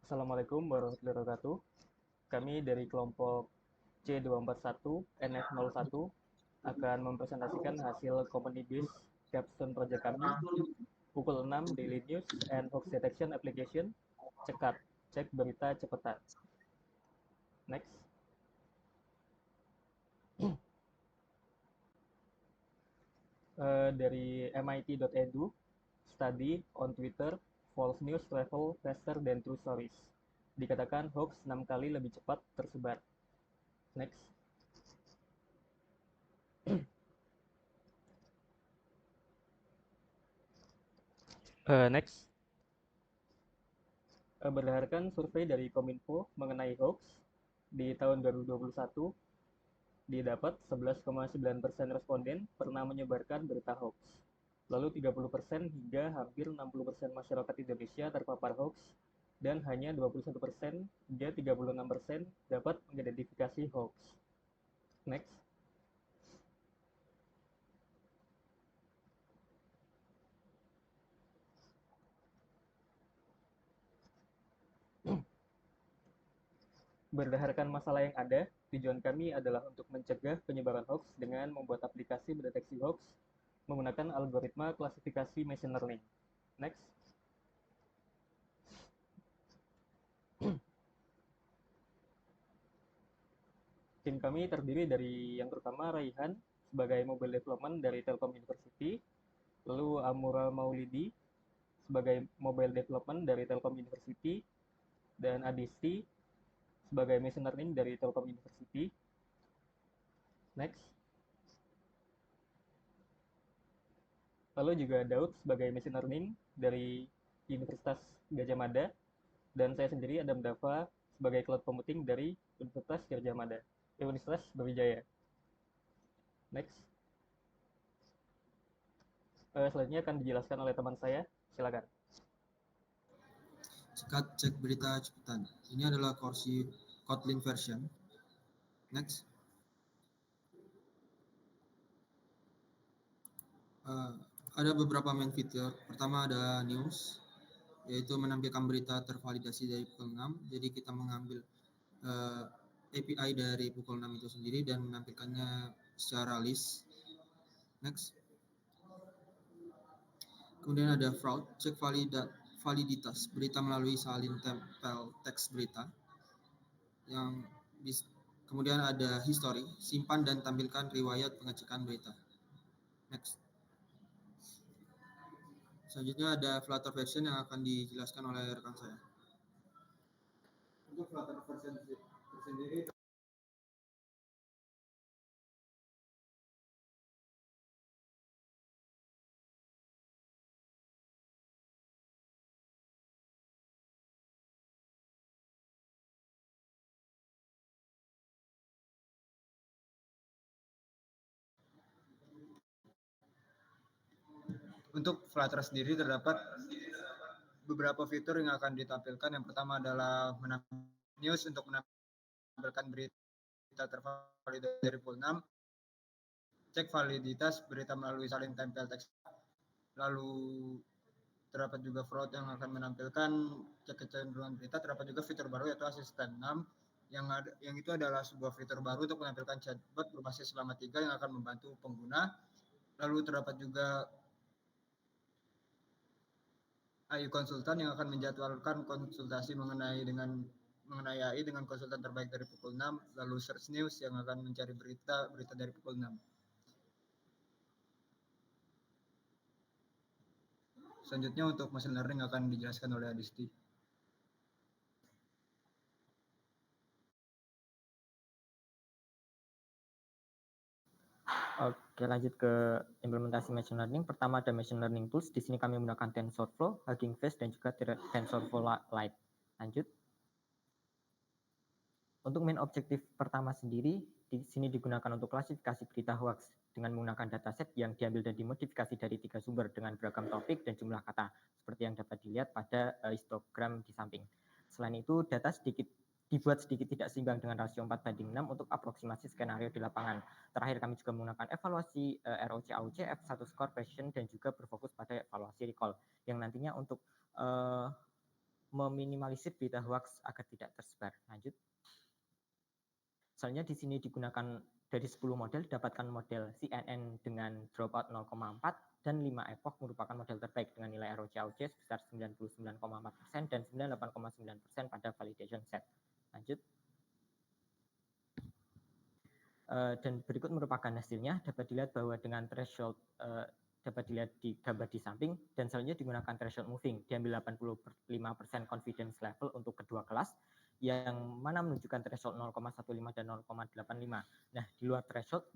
Assalamualaikum warahmatullahi wabarakatuh. Kami dari kelompok C241 NF01 akan mempresentasikan hasil company based capstone project kami pukul 6 Daily News and Hoax Detection Application. Cekat, cek berita cepetan. Next. Dari MIT.edu, study on Twitter, false news travel faster than true stories. Dikatakan hoax 6 kali lebih cepat tersebar. Next. Next. Berdasarkan survei dari Kominfo mengenai hoax di tahun 2021, didapat 11,9% responden pernah menyebarkan berita hoax. Lalu 30% hingga hampir 60% masyarakat Indonesia terpapar hoax dan hanya 21% hingga 36% dapat mengidentifikasi hoax. Next. Berdasarkan masalah yang ada, tujuan kami adalah untuk mencegah penyebaran hoax dengan membuat aplikasi mendeteksi hoax menggunakan algoritma klasifikasi machine learning. Next. Tim kami terdiri dari yang pertama Raihan sebagai mobile development dari Telkom University, lalu Amura Maulidi sebagai mobile development dari Telkom University, dan Adisti sebagai machine learning dari Telkom University. Next. Lalu juga Daud sebagai machine learning dari Universitas Gajah Mada, dan saya sendiri Adam Dava sebagai cloud computing dari Universitas Gajah Mada, Universitas Brawijaya. Next. Selanjutnya akan dijelaskan oleh teman saya, silakan. Cekat, cek berita cepetan. Ini adalah kursi Kotlin version. Next. Ada beberapa main fitur. Pertama ada news, yaitu menampilkan berita tervalidasi dari pukul 6. Jadi kita mengambil API dari pukul 6 itu sendiri dan menampilkannya secara list. Next. Kemudian ada fraud, cek validitas berita melalui salin tempel teks berita. Kemudian ada history, simpan dan tampilkan riwayat pengecekan berita. Next. Selanjutnya ada Flutter version yang akan dijelaskan oleh rekan saya. Untuk Flutter version sendiri untuk Flutter sendiri terdapat beberapa fitur yang akan ditampilkan. Yang pertama adalah news untuk menampilkan berita tervalidasi dari pukul 6. Cek validitas berita melalui salin tempel teks. Lalu terdapat juga fraud yang akan menampilkan cek kecenderungan berita. Terdapat juga fitur baru yaitu asisten 6 yang itu adalah sebuah fitur baru untuk menampilkan chatbot berbasis selama 3 yang akan membantu pengguna. Lalu terdapat juga AI konsultan yang akan menjadwalkan konsultasi mengenai AI dengan konsultan terbaik dari pukul 6, lalu search news yang akan mencari berita dari pukul 6. Selanjutnya untuk machine learning akan dijelaskan oleh Adisti. Oke, lanjut ke implementasi machine learning. Pertama ada machine learning tools. Di sini kami menggunakan TensorFlow, Hugging Face, dan juga TensorFlow Lite. Lanjut. Untuk main objektif pertama sendiri, di sini digunakan untuk klasifikasi berita hoax dengan menggunakan dataset yang diambil dan dimodifikasi dari 3 sumber dengan beragam topik dan jumlah kata, seperti yang dapat dilihat pada histogram di samping. Selain itu, data dibuat sedikit tidak seimbang dengan rasio 4:6 untuk aproksimasi skenario di lapangan. Terakhir kami juga menggunakan evaluasi ROC, AOC, F1 score, precision, dan juga berfokus pada evaluasi recall yang nantinya untuk meminimalisir berita hoax agar tidak tersebar. Lanjut. Misalnya di sini digunakan dari 10 model, dapatkan model CNN dengan dropout 0,4 dan 5 epoch merupakan model terbaik dengan nilai ROC/AOC sebesar 99,4% dan 98,9% pada validation set. Lanjut. Dan berikut merupakan hasilnya, dapat dilihat bahwa dengan threshold dapat dilihat di gambar di samping, dan selanjutnya digunakan threshold moving, diambil 85% confidence level untuk kedua kelas, yang mana menunjukkan threshold 0,15 dan 0,85. Nah, di luar threshold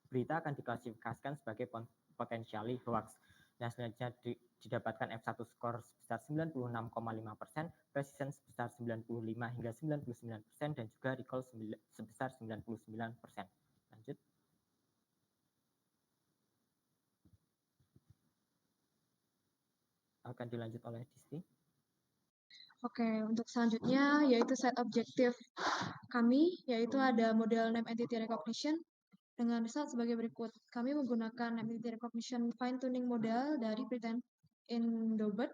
berita akan diklasifikasikan sebagai potentially hoax. Nah, selanjutnya didapatkan F1 skor sebesar 96,5%, precision sebesar 95 hingga 99%, dan juga recall sebesar 99%. Lanjut. Akan dilanjut oleh Disti. Oke, untuk selanjutnya yaitu set objektif kami, yaitu ada model name entity recognition dengan result sebagai berikut. Kami menggunakan name entity recognition fine tuning model dari Pretend Indobert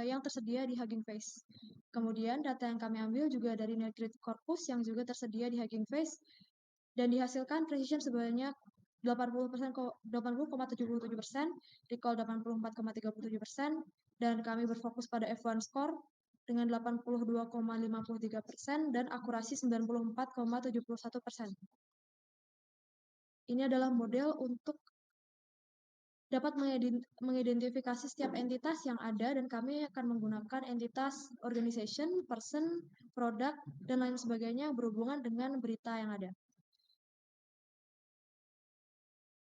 yang tersedia di Hugging Face. Kemudian data yang kami ambil juga dari Netgrid corpus yang juga tersedia di Hugging Face dan dihasilkan precision sebanyak 80,77%, recall 84,37%, dan kami berfokus pada F1 score dengan 82,53% dan akurasi 94,71%. Ini adalah model untuk dapat mengidentifikasi setiap entitas yang ada, dan kami akan menggunakan entitas organization, person, product, dan lain sebagainya berhubungan dengan berita yang ada.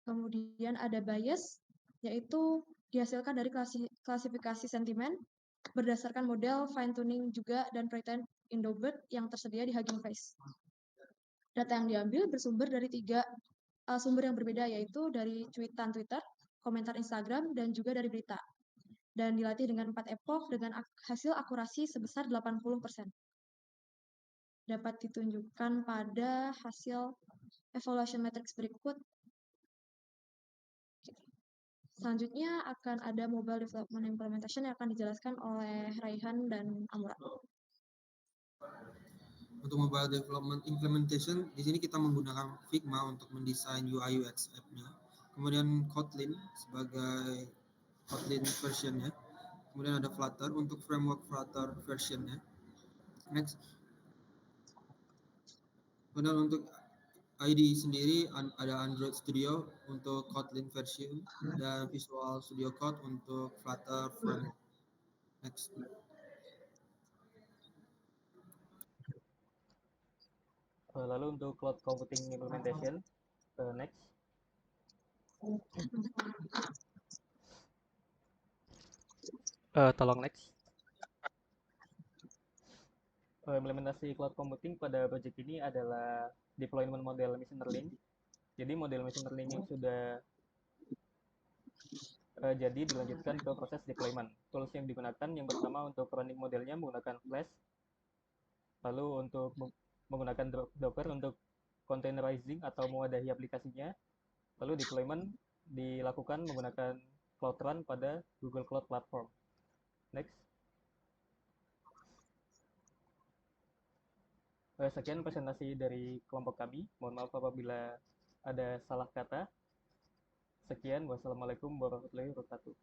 Kemudian ada bias, yaitu dihasilkan dari klasifikasi sentimen berdasarkan model fine tuning juga dan Pretend Indobert yang tersedia di Hugging Face. Data yang diambil bersumber dari 3 sumber yang berbeda, yaitu dari cuitan Twitter, komentar Instagram, dan juga dari berita. Dan dilatih dengan 4 epoch dengan hasil akurasi sebesar 80%. Dapat ditunjukkan pada hasil evaluation matrix berikut. Selanjutnya akan ada mobile development implementation yang akan dijelaskan oleh Raihan dan Amura. Untuk mobile development implementation, di sini kita menggunakan Figma untuk mendesain UI UX app-nya. Kemudian Kotlin sebagai Kotlin versionnya. Kemudian ada Flutter untuk framework Flutter versionnya. Next. Kemudian untuk IDE sendiri ada Android Studio untuk Kotlin version dan Visual Studio Code untuk Flutter framework. Next. Lalu untuk cloud computing implementation, next. Tolong next. Implementasi cloud computing pada project ini adalah deployment model machine learning. Jadi model machine learning yang sudah jadi dilanjutkan ke proses deployment. Tools yang digunakan yang pertama untuk running modelnya menggunakan Flash. Lalu untuk menggunakan Docker untuk containerizing atau mewadahi aplikasinya. Lalu deployment dilakukan menggunakan Cloud Run pada Google Cloud Platform. Next. Sekian presentasi dari kelompok kami. Mohon maaf apabila ada salah kata. Sekian, wassalamualaikum warahmatullahi wabarakatuh.